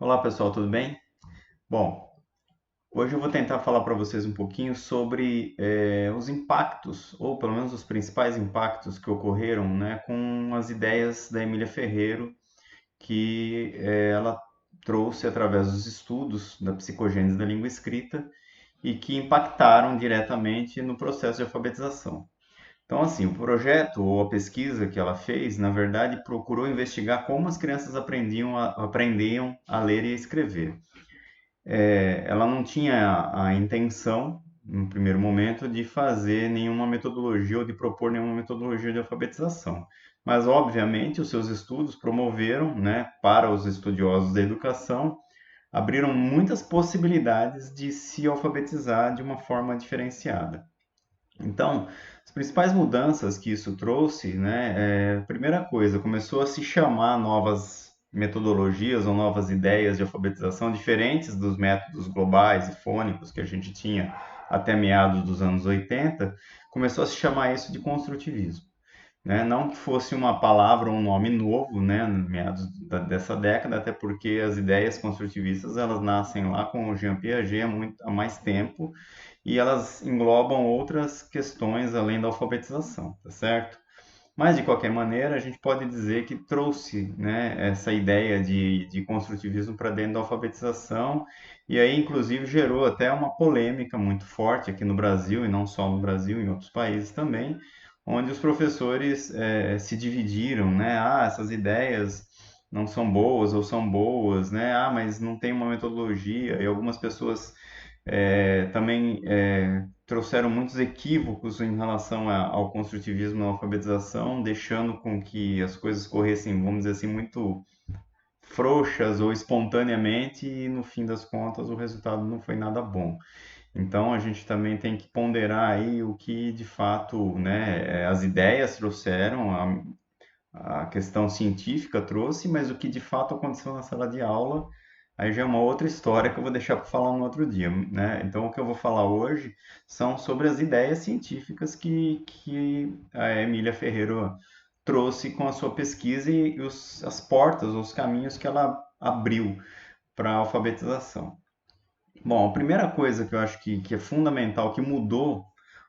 Olá pessoal, tudo bem? Bom, hoje eu vou tentar falar para vocês um pouquinho sobre os impactos, ou pelo menos os principais impactos que ocorreram, né, com as ideias da Emília Ferreiro, que ela trouxe através dos estudos da psicogênese da língua escrita e que impactaram diretamente no processo de alfabetização. Então, assim, o projeto ou a pesquisa que ela fez, na verdade, procurou investigar como as crianças aprendiam a ler e a escrever. Ela não tinha a intenção, no primeiro momento, de fazer nenhuma metodologia ou de propor nenhuma metodologia de alfabetização. Mas, obviamente, os seus estudos promoveram, né, para os estudiosos da educação, abriram muitas possibilidades de se alfabetizar de uma forma diferenciada. Então, as principais mudanças que isso trouxe, né, primeira coisa, começou a se chamar novas metodologias ou novas ideias de alfabetização diferentes dos métodos globais e fônicos que a gente tinha até meados dos anos 80, começou a se chamar isso de construtivismo, né? Não que fosse uma palavra ou um nome novo, né, meados dessa década, até porque as ideias construtivistas elas nascem lá com o Jean Piaget há mais tempo e elas englobam outras questões além da alfabetização, tá certo? Mas, de qualquer maneira, a gente pode dizer que trouxe, né, essa ideia de construtivismo para dentro da alfabetização, e aí, inclusive, gerou até uma polêmica muito forte aqui no Brasil, e não só no Brasil, em outros países também, onde os professores se dividiram, né? Ah, essas ideias não são boas ou são boas, né? Ah, mas não tem uma metodologia, e algumas pessoas também trouxeram muitos equívocos em relação ao construtivismo na alfabetização, deixando com que as coisas corressem, vamos dizer assim, muito frouxas ou espontaneamente, e no fim das contas o resultado não foi nada bom. Então a gente também tem que ponderar aí o que de fato, né, as ideias trouxeram, a questão científica trouxe, mas o que de fato aconteceu na sala de aula, aí já é uma outra história que eu vou deixar para falar no outro dia, né? Então o que eu vou falar hoje são sobre as ideias científicas que a Emília Ferreira trouxe com a sua pesquisa e as portas, os caminhos que ela abriu para a alfabetização. Bom, a primeira coisa que eu acho que é fundamental, que mudou,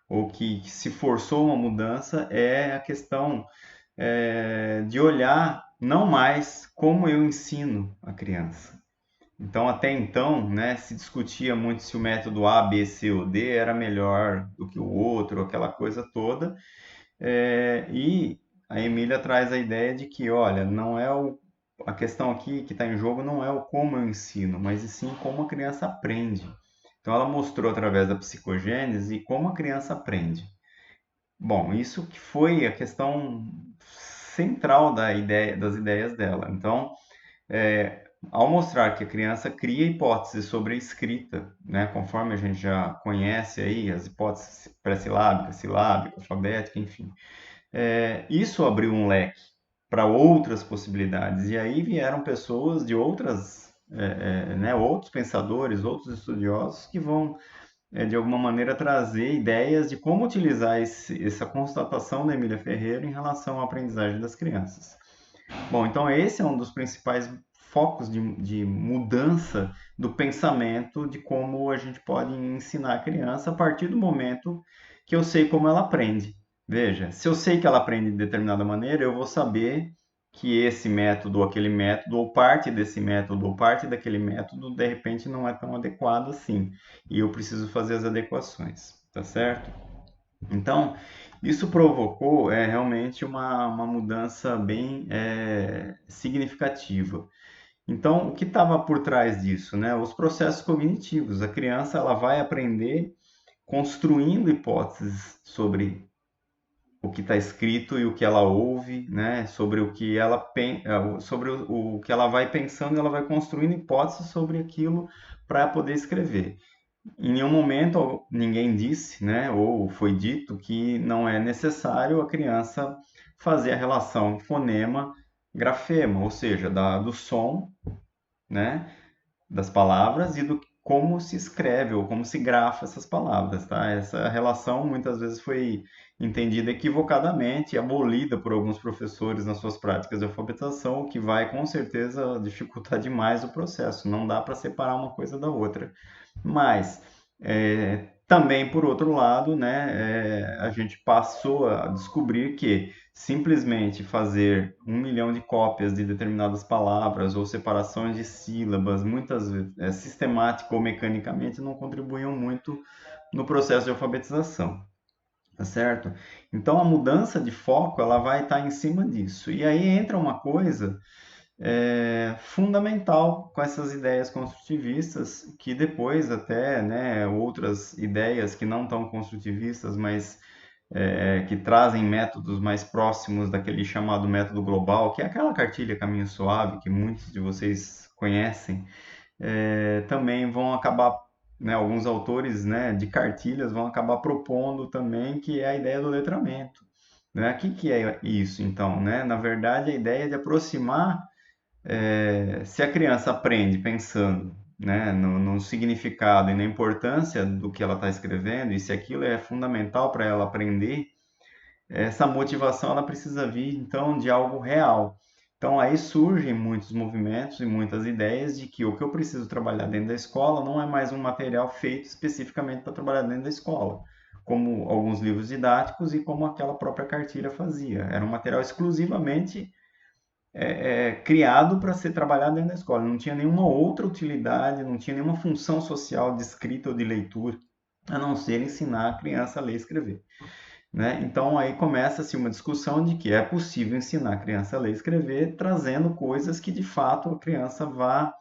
ou que se forçou uma mudança, é a questão de olhar não mais como eu ensino a criança. Então, até então, né, se discutia muito se o método A, B, C ou D era melhor do que o outro, aquela coisa toda. E a Emília traz a ideia de que, olha, não é a questão aqui que está em jogo não é o como eu ensino, mas e sim como a criança aprende. Então, ela mostrou através da psicogênese como a criança aprende. Bom, isso que foi a questão central das ideias dela. Então, ao mostrar que a criança cria hipóteses sobre a escrita, né, conforme a gente já conhece aí, as hipóteses pré-silábica, silábica, alfabética, enfim, isso abriu um leque para outras possibilidades. E aí vieram pessoas de né, outros pensadores, outros estudiosos que vão de alguma maneira, trazer ideias de como utilizar essa constatação da Emília Ferreira em relação à aprendizagem das crianças. Bom, então esse é um dos principais focos de mudança do pensamento de como a gente pode ensinar a criança a partir do momento que eu sei como ela aprende. Veja, se eu sei que ela aprende de determinada maneira, eu vou saber que esse método ou aquele método, ou parte desse método ou parte daquele método, de repente não é tão adequado assim. E eu preciso fazer as adequações, tá certo? Então, isso provocou realmente uma mudança bem significativa. Então, o que estava por trás disso, né? Os processos cognitivos. A criança ela vai aprender construindo hipóteses sobre o que está escrito e o que ela ouve, né? Sobre o que ela sobre o que ela vai pensando, ela vai construindo hipóteses sobre aquilo para poder escrever. Em nenhum momento ninguém disse, né, ou foi dito que não é necessário a criança fazer a relação fonema-grafema, ou seja, do som, né, das palavras e do como se escreve ou como se grafa essas palavras, tá? Essa relação muitas vezes foi entendida equivocadamente e abolida por alguns professores nas suas práticas de alfabetização, o que vai com certeza dificultar demais o processo. Não dá para separar uma coisa da outra. Mas também, por outro lado, né, a gente passou a descobrir que simplesmente fazer 1 milhão de cópias de determinadas palavras ou separações de sílabas, muitas vezes sistemática ou mecanicamente, não contribuíam muito no processo de alfabetização, tá certo? Então a mudança de foco ela vai estar em cima disso. E aí entra uma coisa fundamental com essas ideias construtivistas, que depois até, né, outras ideias que não tão construtivistas, mas que trazem métodos mais próximos daquele chamado método global, que é aquela cartilha Caminho Suave, que muitos de vocês conhecem, também vão acabar, né, alguns autores, né, de cartilhas vão acabar propondo também que é a ideia do letramento. Né? O que é isso, então? Né? Na verdade, a ideia é de aproximar se a criança aprende pensando, né, no significado e na importância do que ela está escrevendo, e se aquilo é fundamental para ela aprender, essa motivação ela precisa vir então de algo real. Então aí surgem muitos movimentos e muitas ideias de que o que eu preciso trabalhar dentro da escola não é mais um material feito especificamente para trabalhar dentro da escola, como alguns livros didáticos e como aquela própria cartilha fazia. Era um material exclusivamente criado para ser trabalhado dentro da escola. Não tinha nenhuma outra utilidade, não tinha nenhuma função social de escrita ou de leitura, a não ser ensinar a criança a ler e escrever. Né? Então aí começa-se uma discussão de que é possível ensinar a criança a ler e escrever, trazendo coisas que de fato a criança vá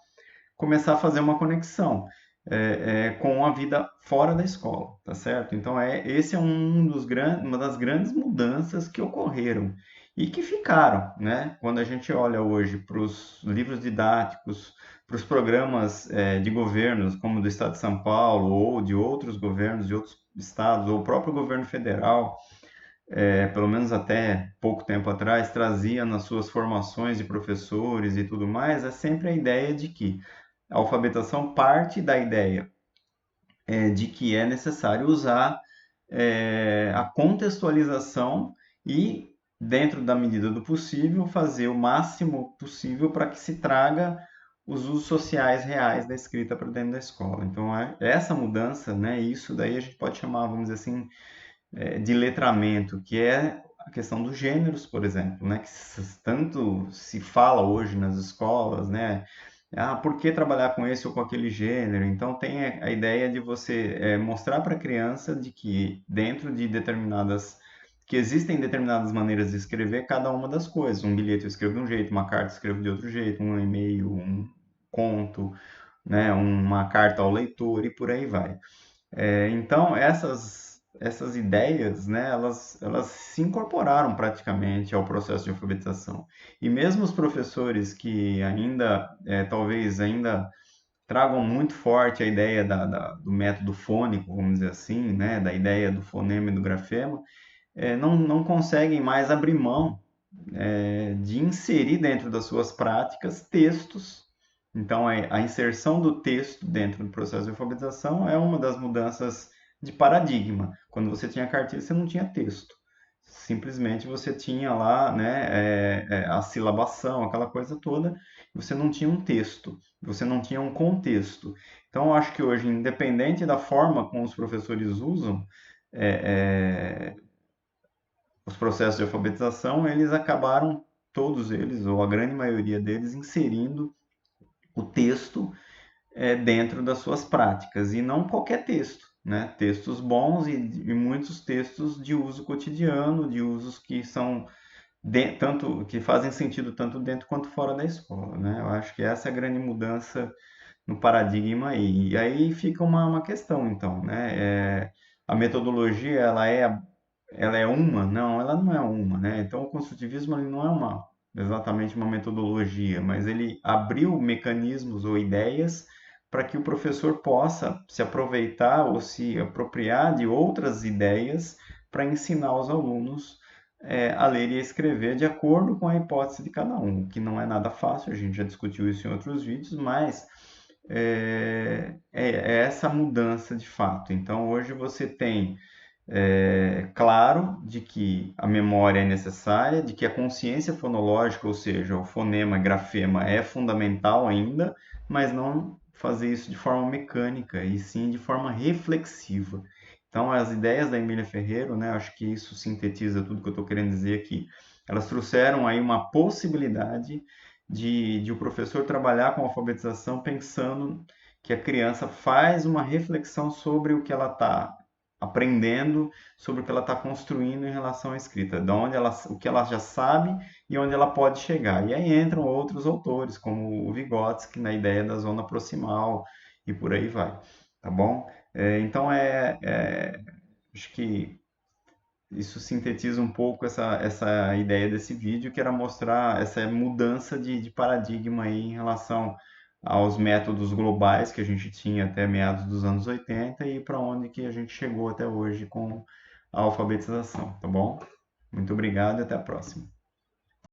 começar a fazer uma conexão com a vida fora da escola, tá certo? Então esse é uma das grandes mudanças que ocorreram e que ficaram, né? Quando a gente olha hoje para os livros didáticos, para os programas de governos, como do Estado de São Paulo ou de outros governos de outros estados, ou o próprio governo federal, pelo menos até pouco tempo atrás, trazia nas suas formações de professores e tudo mais, é sempre a ideia de que a alfabetização parte da ideia de que é necessário usar a contextualização e, dentro da medida do possível, fazer o máximo possível para que se traga os usos sociais reais da escrita para dentro da escola. Então, essa mudança, né, isso daí a gente pode chamar, vamos dizer assim, de letramento, que é a questão dos gêneros, por exemplo, né, que tanto se fala hoje nas escolas, né, por que trabalhar com esse ou com aquele gênero? Então tem a ideia de você mostrar para a criança de que dentro de que existem determinadas maneiras de escrever cada uma das coisas. Um bilhete eu escrevo de um jeito, uma carta eu escrevo de outro jeito, um e-mail, um conto, né, uma carta ao leitor e por aí vai. Então, essas ideias, né, elas se incorporaram praticamente ao processo de alfabetização. E mesmo os professores que ainda, talvez ainda tragam muito forte a ideia do método fônico, vamos dizer assim, né, da ideia do fonema e do grafema, não conseguem mais abrir mão de inserir dentro das suas práticas textos. Então, a inserção do texto dentro do processo de alfabetização é uma das mudanças de paradigma. Quando você tinha cartilha, você não tinha texto. Simplesmente você tinha lá, né, a silabação, aquela coisa toda, e você não tinha um texto, você não tinha um contexto. Então, eu acho que hoje, independente da forma como os professores usam os processos de alfabetização, eles acabaram, todos eles, ou a grande maioria deles, inserindo o texto dentro das suas práticas, e não qualquer texto, né? Textos bons e muitos textos de uso cotidiano, de usos que são tanto que fazem sentido tanto dentro quanto fora da escola, né? Eu acho que essa é a grande mudança no paradigma aí. E aí fica uma questão, então, né? A metodologia, ela é uma? Não, ela não é uma, né? Então, o construtivismo ele não é exatamente uma metodologia, mas ele abriu mecanismos ou ideias para que o professor possa se aproveitar ou se apropriar de outras ideias para ensinar os alunos a ler e a escrever de acordo com a hipótese de cada um, o que não é nada fácil, a gente já discutiu isso em outros vídeos, mas é essa mudança de fato. Então, hoje você tem claro de que a memória é necessária, de que a consciência fonológica, ou seja, o fonema, grafema, é fundamental ainda, mas não fazer isso de forma mecânica, e sim de forma reflexiva. Então, as ideias da Emília Ferreiro, né, acho que isso sintetiza tudo que eu estou querendo dizer aqui. Elas trouxeram aí uma possibilidade de o professor trabalhar com a alfabetização pensando que a criança faz uma reflexão sobre o que ela está aprendendo, sobre o que ela está construindo em relação à escrita, de onde ela, o que ela já sabe e onde ela pode chegar. E aí entram outros autores, como o Vygotsky, na ideia da zona proximal e por aí vai, tá bom? Então, acho que isso sintetiza um pouco essa ideia desse vídeo, que era mostrar essa mudança de paradigma aí em relação aos métodos globais que a gente tinha até meados dos anos 80 e para onde que a gente chegou até hoje com a alfabetização, tá bom? Muito obrigado e até a próxima.